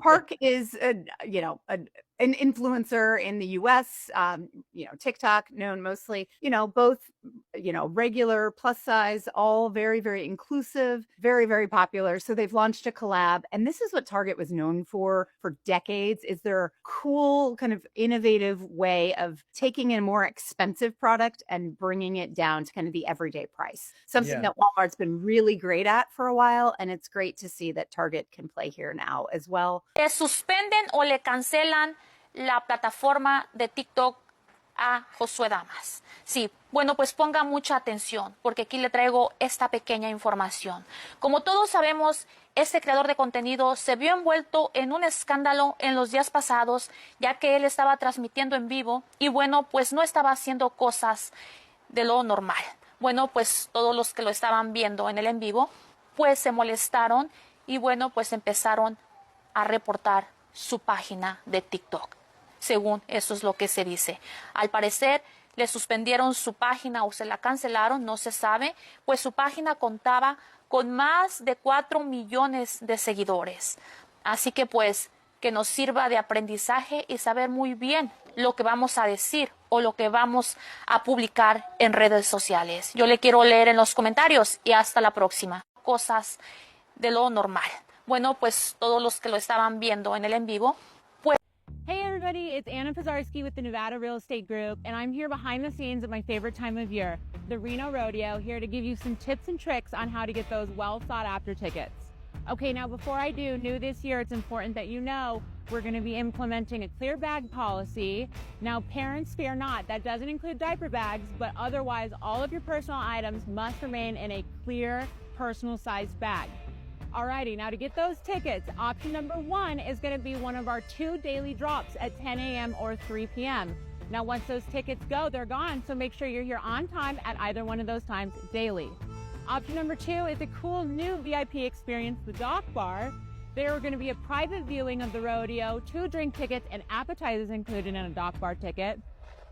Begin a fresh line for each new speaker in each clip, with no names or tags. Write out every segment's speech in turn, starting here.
Park is, an influencer in the US, TikTok, known mostly, both, regular, plus size, all very, very inclusive, very, very popular. So they've launched a collab. And this is what Target was known for decades, is their cool, kind of innovative way of taking a more expensive product and bringing it down to kind of the everyday price. Something that Walmart's been really great at for a while. And it's great to see that Target can play here now as well.
Le suspenden o le cancelan la plataforma de TikTok a Josué Damas. Sí, bueno, pues ponga mucha atención porque aquí le traigo esta pequeña información. Como todos sabemos, este creador de contenido se vio envuelto en un escándalo en los días pasados, ya que él estaba transmitiendo en vivo y bueno, pues no estaba haciendo cosas de lo normal. Bueno, pues todos los que lo estaban viendo en el en vivo, pues se molestaron y bueno, pues empezaron a reportar su página de TikTok. Según eso es lo que se dice. Al parecer le suspendieron su página o se la cancelaron, no se sabe, pues su página contaba con más de 4 millones de seguidores. Así que pues que nos sirva de aprendizaje y saber muy bien lo que vamos a decir o lo que vamos a publicar en redes sociales. Yo le quiero leer en los comentarios y hasta la próxima. Cosas de lo normal. Bueno, pues todos los que lo estaban viendo en el en vivo, pues...
Hey everybody, it's Anna Pizarski with the Nevada Real Estate Group, and I'm here behind the scenes at my favorite time of year, the Reno Rodeo, here to give you some tips and tricks on how to get those well sought after tickets. Okay, now before I do, new this year, it's important that you know we're going to be implementing a clear bag policy. Now parents, fear not, that doesn't include diaper bags, but otherwise all of your personal items must remain in a clear personal sized bag. Alrighty, now to get those tickets, option number 1 is going to be one of our 2 daily drops at 10 a.m. or 3 p.m. Now once those tickets go, they're gone, so make sure you're here on time at either one of those times daily. Option number 2 is a cool new VIP experience, the Dock Bar. There are going to be a private viewing of the rodeo, 2 drink tickets, and appetizers included in a Dock Bar ticket.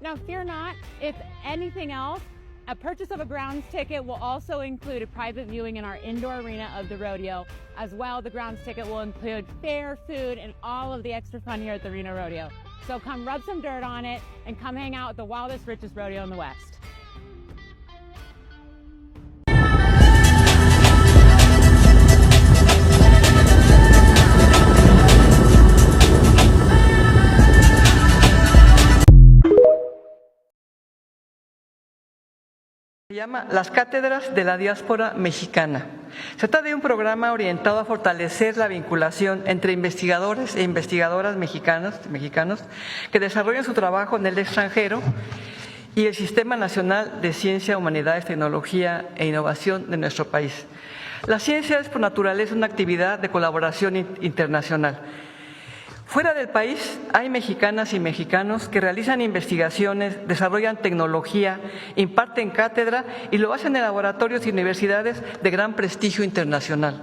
Now fear not, if anything else, a purchase of a grounds ticket will also include a private viewing in our indoor arena of the rodeo. As well, the grounds ticket will include fair, food, and all of the extra fun here at the Reno Rodeo. So come rub some dirt on it and come hang out at the wildest, richest rodeo in the West.
Se llama Las Cátedras de la Diáspora Mexicana. Se trata de un programa orientado a fortalecer la vinculación entre investigadores e investigadoras mexicanos que desarrollan su trabajo en el extranjero y el Sistema Nacional de Ciencia, Humanidades, Tecnología e Innovación de nuestro país. La ciencia es por naturaleza una actividad de colaboración internacional. Fuera del país hay mexicanas y mexicanos que realizan investigaciones, desarrollan tecnología, imparten cátedra y lo hacen en laboratorios y universidades de gran prestigio internacional.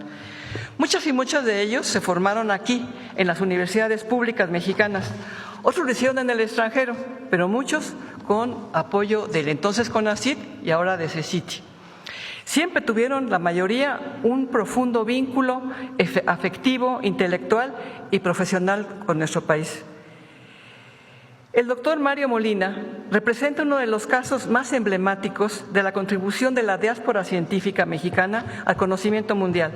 Muchos y muchos de ellos se formaron aquí, en las universidades públicas mexicanas. Otros lo hicieron en el extranjero, pero muchos con apoyo del entonces CONACYT y ahora de CECITI. Siempre tuvieron, la mayoría, un profundo vínculo afectivo, intelectual y profesional con nuestro país. El doctor Mario Molina representa uno de los casos más emblemáticos de la contribución de la diáspora científica mexicana al conocimiento mundial.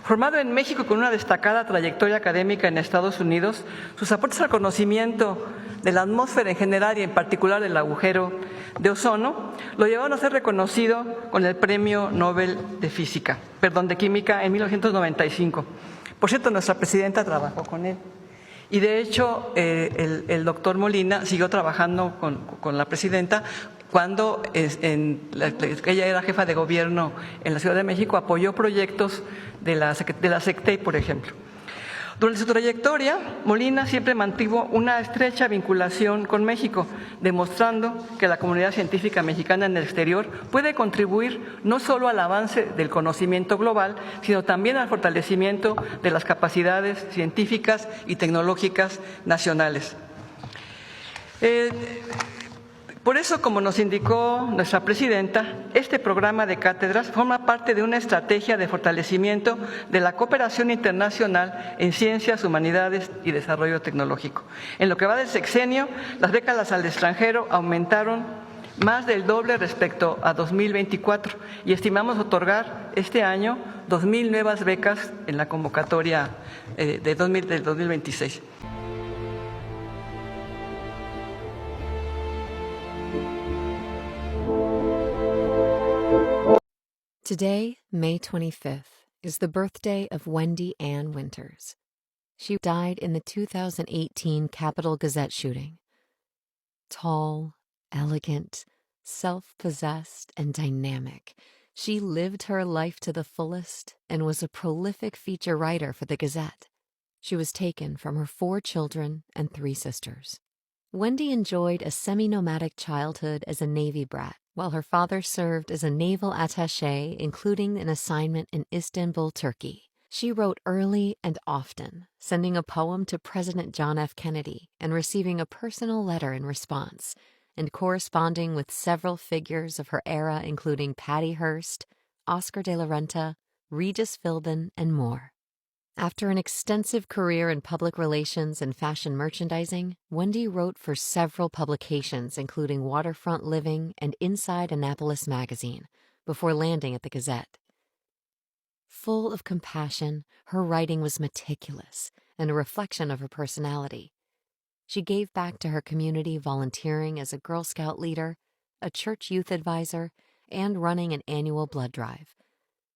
Formado en México con una destacada trayectoria académica en Estados Unidos, sus aportes al conocimiento de la atmósfera en general y en particular del agujero de ozono lo llevaron a ser reconocido con el Premio Nobel de Química en 1995. Por cierto, nuestra presidenta trabajó con él. Y de hecho, el doctor Molina siguió trabajando con la presidenta cuando ella era jefa de gobierno en la Ciudad de México, apoyó proyectos de la SECTEI, por ejemplo. Durante su trayectoria, Molina siempre mantuvo una estrecha vinculación con México, demostrando que la comunidad científica mexicana en el exterior puede contribuir no solo al avance del conocimiento global, sino también al fortalecimiento de las capacidades científicas y tecnológicas nacionales. Por eso, como nos indicó nuestra presidenta, este programa de cátedras forma parte de una estrategia de fortalecimiento de la cooperación internacional en ciencias, humanidades y desarrollo tecnológico. En lo que va del sexenio, las becas al extranjero aumentaron más del doble respecto a 2024 y estimamos otorgar este año 2,000 nuevas becas en la convocatoria del 2026.
Today, May 25th, is the birthday of Wendy Ann Winters. She died in the 2018 Capitol Gazette shooting. Tall, elegant, self-possessed, and dynamic, she lived her life to the fullest and was a prolific feature writer for the Gazette. She was taken from her 4 children and 3 sisters. Wendy enjoyed a semi-nomadic childhood as a Navy brat, while her father served as a naval attaché, including an assignment in Istanbul, Turkey. She wrote early and often, sending a poem to President John F. Kennedy and receiving a personal letter in response, and corresponding with several figures of her era, including Patty Hearst, Oscar de la Renta, Regis Philbin, and more. After an extensive career in public relations and fashion merchandising, Wendy wrote for several publications, including Waterfront Living and Inside Annapolis Magazine, before landing at the Gazette. Full of compassion, her writing was meticulous and a reflection of her personality. She gave back to her community, volunteering as a Girl Scout leader, a church youth advisor, and running an annual blood drive.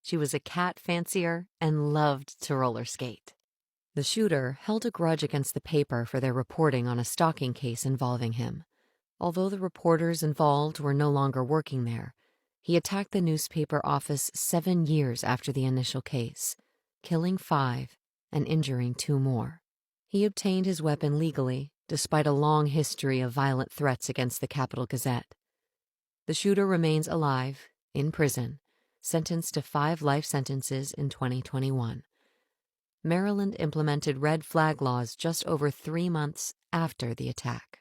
She was a cat fancier and loved to roller skate. The shooter held a grudge against the paper for their reporting on a stalking case involving him. Although the reporters involved were no longer working there, he attacked the newspaper office 7 years after the initial case, killing 5 and injuring 2 more. He obtained his weapon legally, despite a long history of violent threats against the Capitol Gazette. The shooter remains alive, in prison, sentenced to 5 life sentences in 2021. Maryland implemented red flag laws just over 3 months after the attack.